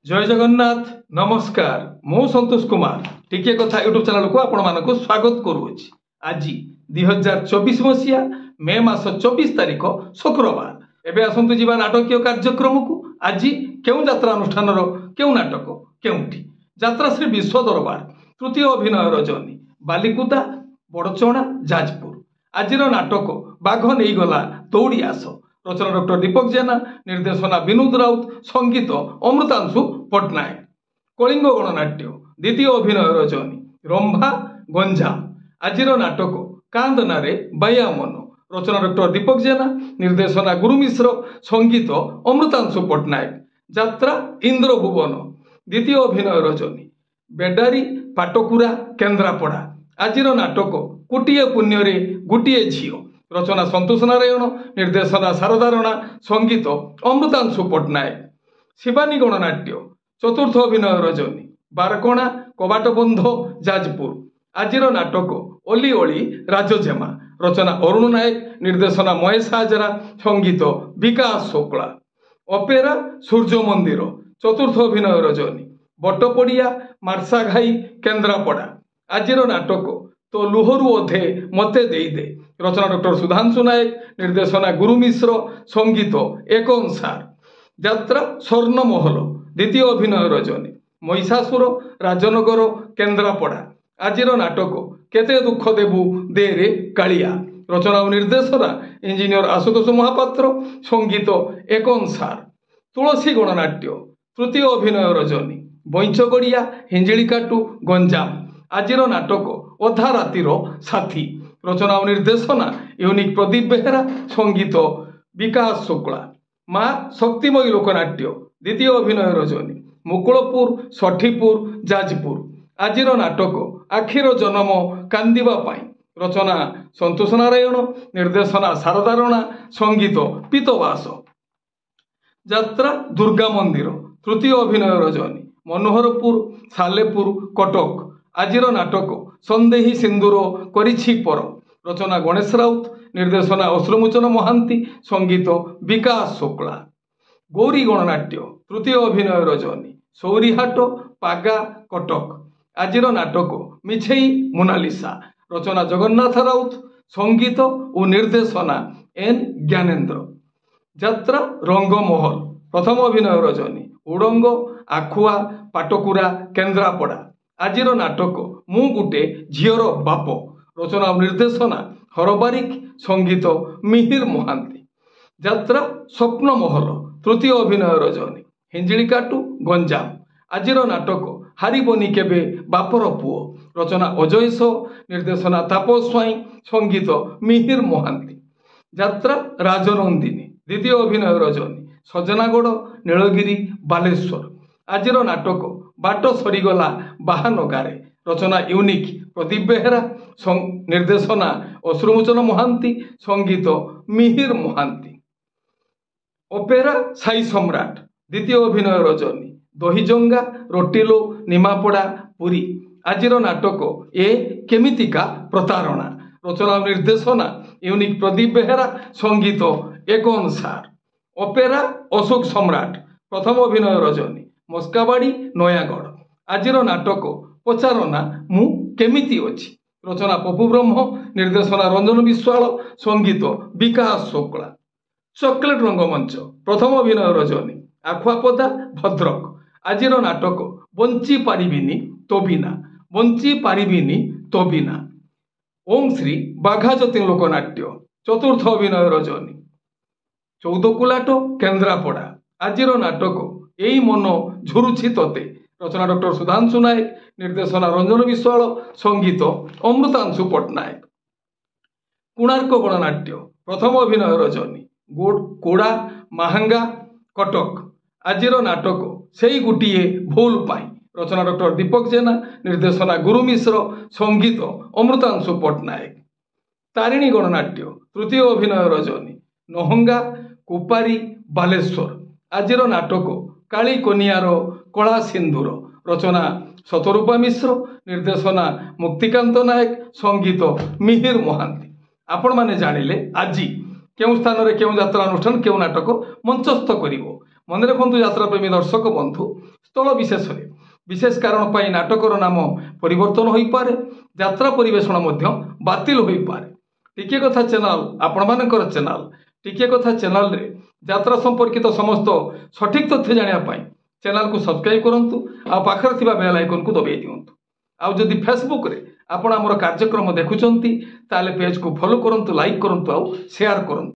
जय जगन्नाथ नमस्कार मु संतोष कुमार टिके कथा यूट्यूब चैनल को आपण मानक स्वागत करूछि। आज 2024 मसीहा मे मास 24 तारिख शुक्रवार। एबे आसंतु जीवा नाटकीय कार्यक्रम को आज केउ यात्रा अनुष्ठान केउ नाटक केउठी यात्रा श्री विश्व दरबार तृतीय अभिनय रजनी बालिकुदा बड़चौणा जाजपुर। आज नाटक बाघ नहीं गला दौड़ी आस रचना डॉक्टर दीपक जेना निर्देशना विनोद राउत संगीत अमृतांशु पट्टनायक। कलिंग गणनाट्य द्वितीय अभिनय रजनी रंभा गंजाम। आज नाटक कांदनारे बाया मन रचना डॉक्टर दीपक जेना निर्देशना गुरु मिश्र संगीत अमृतांशु पट्टनायक। यात्रा इंद्र भुवन द्वितीय अभिनय रजनी बेडारी पाटकुरा केन्द्रापड़ा। आज नाटक कोटिए पुण्य गोटे झील रचना संतोष नारायण निर्देशना शारदा राणा संगीत अमृतांशु पट्टनायक। शिवानी गणनाट्य चतुर्थ अभिनय रजनी बारकणा कबाट बंध जाजपुर। आज नाटक ओली ओली राजजेमा रचना अरुण नायक निर्देशना महेश हाजरा संगीत विकास शुक्ला। अपेरा सूर्य मंदिर चतुर्थ अभिनय रजनी बटपड़िया मार्साघाई केन्द्रापड़ा। आज नाटक तो लुहरु अधे मते दे दे रचना डॉक्टर सुधांशु नायक निर्देशना गुरु मिश्र संगीत एक अनुसार। यात्रा स्वर्ण महल द्वितीय अभिनय रजनी महिषासुर राजनगर केन्द्रापड़ा। आज नाटक केते दुख देबू दे रे कालिया रचना और निर्देशना इंजीनियर आशुतोष महापात्र संगीत एक अनुसार। तुलसी गणनाट्य तृतीय अभिनय रजनी बैंचगड़िया हिंजिकाटू गंजाम। आज नाटक अधा रातिर साथी रचना और निर्देशना यूनिक प्रदीप बेहेरा संगीत विकास शुक्ला। माँ शक्तिमयी लोकनाट्य द्वितीय अभिनय रजनी मुकुलपुर षठीपुर जाजपुर। आज नाटक आखिर जन्म कांदिबा पाई रचना संतोष नारायण निर्देशना शारदा राणा संगीत पीतवास। यात्रा दुर्गा मंदिर तृतीय अभिनय रजनी मनोहरपुर सालेपुर कटक। आज नाटक संदेही सिंदूर करिछि पर रचना गणेश राउत निर्देशना अश्रुमोचन महांती संगीत विकास शुक्ला। गौरी गणनाट्य तृतीय अभिनय रजनी सौरीहाट पागा कटक। आज नाटक मिछेई मोनालिसा रचना जगन्नाथ राउत संगीत और निर्देशना एन ज्ञानेन्द्र। यात्रा रंगमहल प्रथम अभिनय रजनी उड़ंग आखुआ पाटकुरा केन्द्रापड़ा। आज नाटक मु गुटे झीर बाप रचना और निर्देशना हरबारिक संगीत मिहिर महांती। यात्रा स्वप्न महल तृतीय अभिनय रजनी हिंजिकाटू गंजाम। आज नाटक हारिबनी केबे बापर पुओ रचना अजयस निर्देशना तापस स्वाई संगीत मिहिर महांती। यात्रा राजनंदिनी द्वितीय अभिनय रजनी सजनागढ़ नीलगिरी बालेश्वर। आज नाटक बाट सरीगला बाहान गारे रचना यूनिक प्रदीप बेहेरा निर्देशना अश्रुमोचन महांती संगीत मिहिर महांती। अपेरा साई सम्राट द्वितीय अभिनय रजनी दहीजंगा रोटिलो निमापड़ा पुरी। आज नाटक ए केमितिका प्रतारणा रचना निर्देशना यूनिक प्रदीप बेहेरा संगीत एक अनुसार। अपेरा अशोक सम्राट प्रथम अभिनय रजनी मस्काबाड़ी नयागढ़। आज नाटक पचारना मु केमिति अछि रचना पपु ब्रह्म निर्देशना रंजन विश्वाल संगीत विकास शुक्ला। चॉकलेट रंगमंच प्रथम अभिनय रजनी आखुआपदा भद्रक। आज नाटक बंची पारिबिनी तो बिना बंची पारिबिनी तो बिना। ओम श्री बाघाजती लोकनाट्य चतुर्थ अभिनय रजनी चौदकुलाट केन्द्रापड़ा। आज नाटक एई मन झुरुछि तोते रचना डॉक्टर सुधांशु नायक निर्देशना रंजन विश्वाल संगीत अमृतांशु पट्टनायक। कोणार्क गणनाट्य प्रथम अभिनय रजनी कोड़ा महांगा कटक। आज नाटक सेई गुटिए भूल पाई रचना डॉक्टर दीपक जेना निर्देशना गुरु मिश्र संगीत अमृतांशु पट्टनायक। तारिणी गणनाट्य तृतीय अभिनय रजनी नहंगा कुपारी बालेश्वर। आज नाटक काली कनियार कला सिंदूर रचना शतरूपा मिश्र निर्देशना मुक्तिकांत नायक संगीत मिहिर महांती। आपण माने जानिले आज केउ स्थान रे केउ यात्रा अनुष्ठान केउ नाटक मंचस्थ करिवो ମନେ ରଖନ୍ତୁ ଯାତ୍ରାପ୍ରେମୀ ଦର୍ଶକ ବନ୍ଧୁ, ସ୍ଥଳ ବିଶେଷରେ ବିଶେଷ କାରଣ ପାଇଁ ନାଟକର ନାମ ପରିବର୍ତ୍ତନ ହୋଇପାରେ, ଯାତ୍ରା ପରିବେଷଣ ମଧ୍ୟ ବାତିଲ ହୋଇପାରେ। ଟିକିଏ କଥା ଚ୍ୟାନେଲ ଆପଣମାନଙ୍କର ଚ୍ୟାନେଲ। ଟିକିଏ କଥା ଚ୍ୟାନେଲରେ ଯାତ୍ରା ସମ୍ପର୍କିତ ସମସ୍ତ ସଠିକ୍ ତଥ୍ୟ ଜାଣିବା ପାଇଁ ଚ୍ୟାନେଲକୁ ସବସ୍କ୍ରାଇବ୍ କରନ୍ତୁ ଆଉ ପାଖରେ ଥିବା ବେଲ୍ ଆଇକନକୁ ଦବାଇ ଦିଅନ୍ତୁ। ଆଉ ଯଦି ଫେସବୁକରେ ଆପଣ ଆମର କାର୍ଯ୍ୟକ୍ରମ ଦେଖୁଛନ୍ତି ତାହେଲେ ପେଜକୁ ଫଲୋ କରନ୍ତୁ, ଲାଇକ୍ କରନ୍ତୁ ଆଉ ସେୟାର କରନ୍ତୁ।